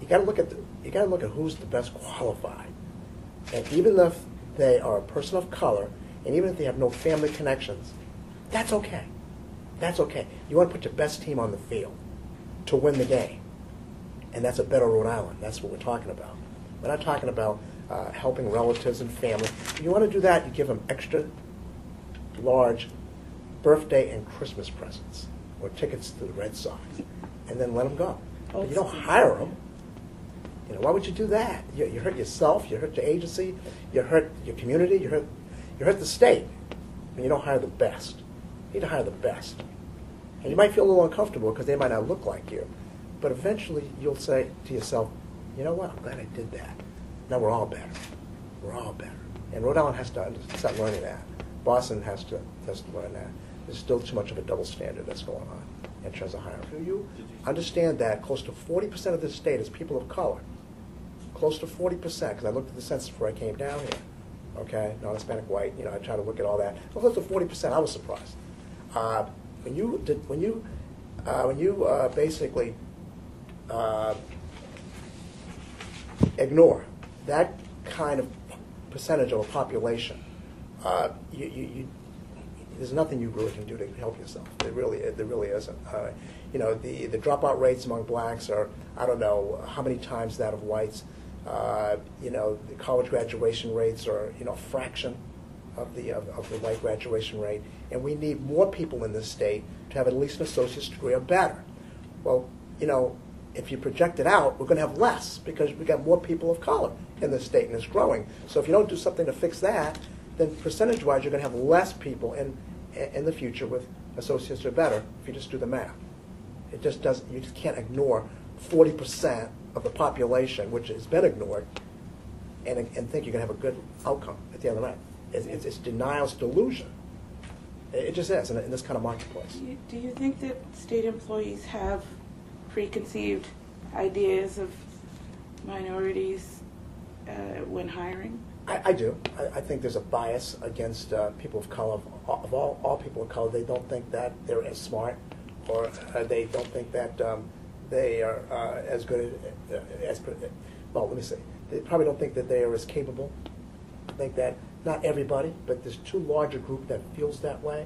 you got to look at who's the best qualified. And even if they are a person of color, and even if they have no family connections, that's okay. That's okay. You want to put your best team on the field to win the game. And that's a better Rhode Island. That's what we're talking about. We're not talking about helping relatives and family. If you want to do that, you give them extra large birthday and Christmas presents or tickets to the Red Sox, and then let them go. But you don't hire them. You know, why would you do that? You hurt yourself. You hurt your agency. You hurt your community. You hurt the state. And you don't hire the best. You need to hire the best. And you might feel a little uncomfortable because they might not look like you. But eventually you'll say to yourself, you know what, I'm glad I did that. Now we're all better. We're all better. And Rhode Island has to start learning that. Boston has to learn that. There's still too much of a double standard that's going on in terms of hiring. You understand that close to 40% of this state is people of color. Close to 40%, because I looked at the census before I came down here. Okay, non-Hispanic, white. You know, I tried to look at all that. Close to 40%. I was surprised. When you basically ignore that kind of percentage of a population, there's nothing you really can do to help yourself. There really isn't. You know, the dropout rates among blacks are, I don't know how many times that of whites. You know, the college graduation rates are, you know, a fraction of the white graduation rate, and we need more people in this state to have at least an associate's degree or better. Well, you know, if you project it out, we're going to have less because we got more people of color in this state, and it's growing. So if you don't do something to fix that, then percentage-wise, you're going to have less people in the future with associates or better if you just do the math. It just doesn't. You just can't ignore 40% of the population, which has been ignored, and think you're going to have a good outcome at the end of the night. It's denial, it's delusion. It just is in this kind of marketplace. Do you think that state employees have preconceived ideas of minorities when hiring? I do. I think there's a bias against people of color, of all people of color. They don't think that they're as smart, or they don't think that they are as good as, well, let me say, they probably don't think that they are as capable. I think that not everybody, but there's too large a group that feels that way.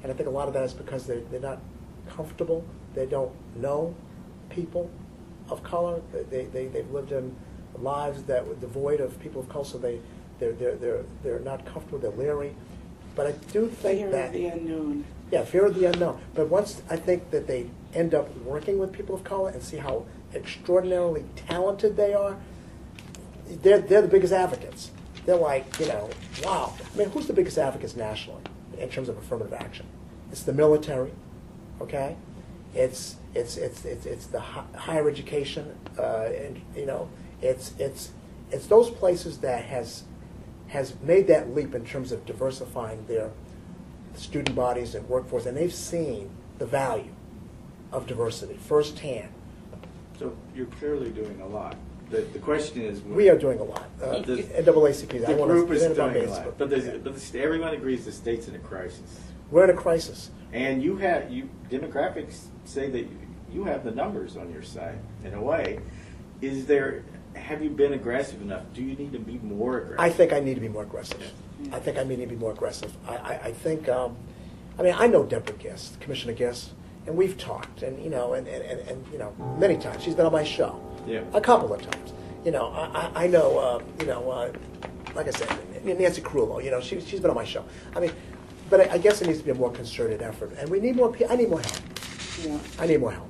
And I think a lot of that is because they're not comfortable. They don't know people of color. They've lived in lives that were devoid of people of color, so they're not comfortable. They're leery. But I do think fear that of the unknown. Yeah, fear of the unknown. But once I think that they end up working with people of color and see how extraordinarily talented they are, they're the biggest advocates. They're like, you know, wow. I mean, who's the biggest advocates nationally in terms of affirmative action? It's the military, okay? It's the higher education, and you know, it's those places that has made that leap in terms of diversifying their student bodies and workforce, and they've seen the value of diversity firsthand. So you're clearly doing a lot. The question is... We are doing a lot. NAACP, the group is doing a lot. But everyone agrees the state's in a crisis. We're in a crisis. And demographics say that you have the numbers on your side, in a way. Have you been aggressive enough? Do you need to be more aggressive? I think I need to be more aggressive. I think I need to be more aggressive. I think, I mean, I know Deborah Gist, Commissioner Gist, and we've talked, and you know, and you know, many times. She's been on my show. Yeah. A couple of times. You know, I know, you know, like I said, Nancy Carullo, you know, she's been on my show. I mean, but I guess it needs to be a more concerted effort, and we need more. I need more help. Yeah. I need more help.